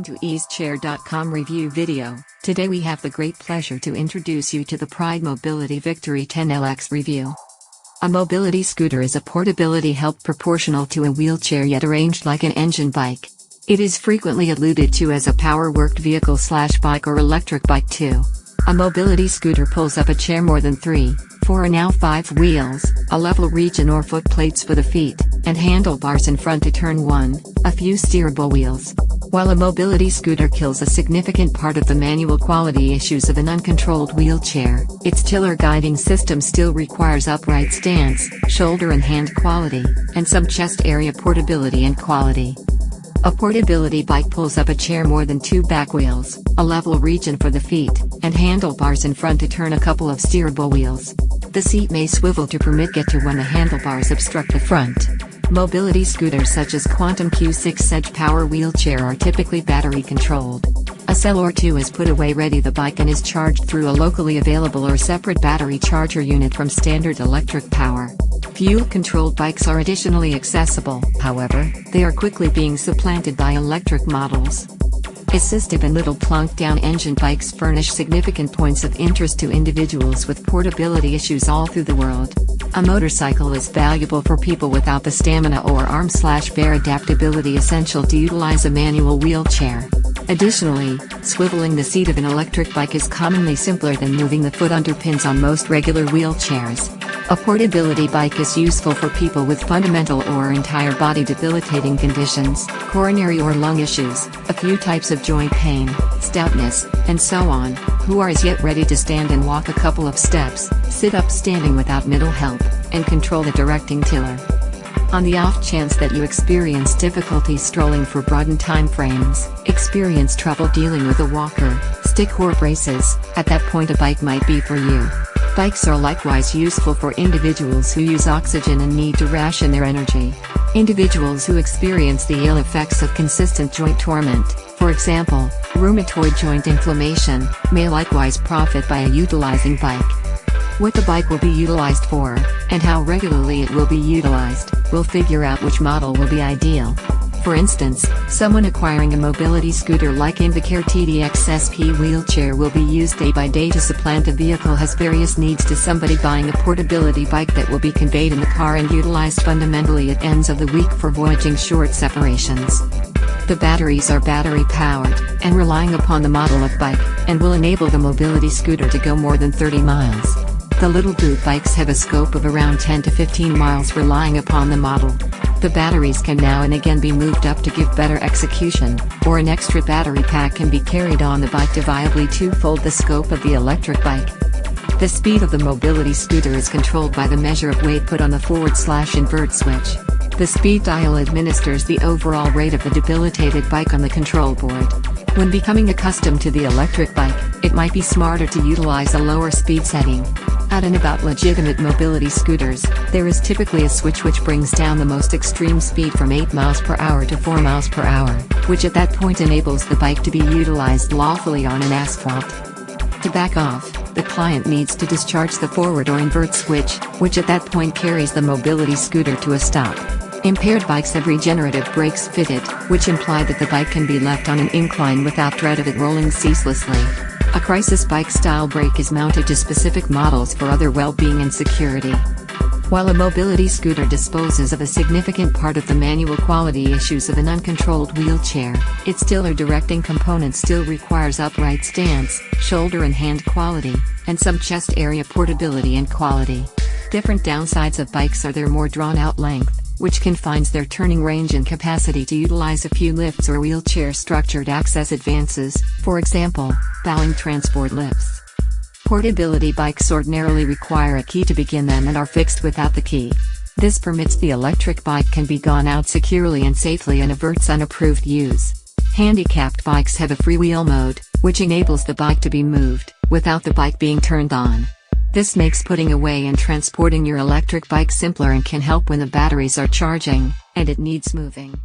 to EaseChair.com review video. Today we have the great pleasure to introduce you to the Pride Mobility Victory 10LX review. A mobility scooter is a portability help proportional to a wheelchair yet arranged like an engine bike. It is frequently alluded to as a power-worked vehicle/bike or electric bike too. A mobility scooter pulls up a chair more than 3, 4 or now 5 wheels, a level region or foot plates for the feet, and handlebars in front to turn 1, a few steerable wheels. While a mobility scooter kills a significant part of the manual quality issues of an uncontrolled wheelchair, its tiller guiding system still requires upright stance, shoulder and hand quality, and some chest area portability and quality. A portability bike pulls up a chair more than 2 back wheels, a level region for the feet, and handlebars in front to turn a couple of steerable wheels. The seat may swivel to permit get to when the handlebars obstruct the front. Mobility scooters such as Quantum Q6 Edge Power Wheelchair are typically battery controlled. A cell or two is put away ready the bike and is charged through a locally available or separate battery charger unit from standard electric power. Fuel-controlled bikes are additionally accessible, however, they are quickly being supplanted by electric models. Assistive and little plunk-down engine bikes furnish significant points of interest to individuals with portability issues all through the world. A motorcycle is valuable for people without the stamina or arm/bear adaptability essential to utilize a manual wheelchair. Additionally, swiveling the seat of an electric bike is commonly simpler than moving the foot underpins on most regular wheelchairs. A portability bike is useful for people with fundamental or entire body debilitating conditions, coronary or lung issues, a few types of joint pain, stoutness, and so on, who are as yet ready to stand and walk a couple of steps, sit up standing without middle help, and control the directing tiller. On the off chance that you experience difficulty strolling for broadened time frames, experience trouble dealing with a walker, stick or braces, at that point a bike might be for you. Bikes are likewise useful for individuals who use oxygen and need to ration their energy. Individuals who experience the ill effects of consistent joint torment, for example, rheumatoid joint inflammation, may likewise profit by utilizing bike. What the bike will be utilized for, and how regularly it will be utilized, will figure out which model will be ideal. For instance, someone acquiring a mobility scooter like Invacare TDX SP wheelchair will be used day by day to supplant a vehicle has various needs to somebody buying a portability bike that will be conveyed in the car and utilized fundamentally at ends of the week for voyaging short separations. The batteries are battery powered, and relying upon the model of bike, and will enable the mobility scooter to go more than 30 miles. The little boot bikes have a scope of around 10 to 15 miles relying upon the model. The batteries can now and again be moved up to give better execution, or an extra battery pack can be carried on the bike to viably twofold the scope of the electric bike. The speed of the mobility scooter is controlled by the measure of weight put on the forward/invert switch. The speed dial administers the overall rate of the debilitated bike on the control board. When becoming accustomed to the electric bike, it might be smarter to utilize a lower speed setting. At and about legitimate mobility scooters, there is typically a switch which brings down the most extreme speed from 8 miles per hour to 4 miles per hour, which at that point enables the bike to be utilized lawfully on an asphalt. To back off, the client needs to discharge the forward or invert switch, which at that point carries the mobility scooter to a stop. Impaired bikes have regenerative brakes fitted, which imply that the bike can be left on an incline without dread of it rolling ceaselessly. A crisis bike-style brake is mounted to specific models for other well-being and security. While a mobility scooter disposes of a significant part of the manual quality issues of an uncontrolled wheelchair, its tiller directing component still requires upright stance, shoulder and hand quality, and some chest area portability and quality. Different downsides of bikes are their more drawn-out length, which confines their turning range and capacity to utilize a few lifts or wheelchair-structured access advances, for example, bowing transport lifts. Portability bikes ordinarily require a key to begin them and are fixed without the key. This permits the electric bike can be gone out securely and safely and averts unapproved use. Handicapped bikes have a freewheel mode, which enables the bike to be moved, without the bike being turned on. This makes putting away and transporting your electric bike simpler and can help when the batteries are charging, and it needs moving.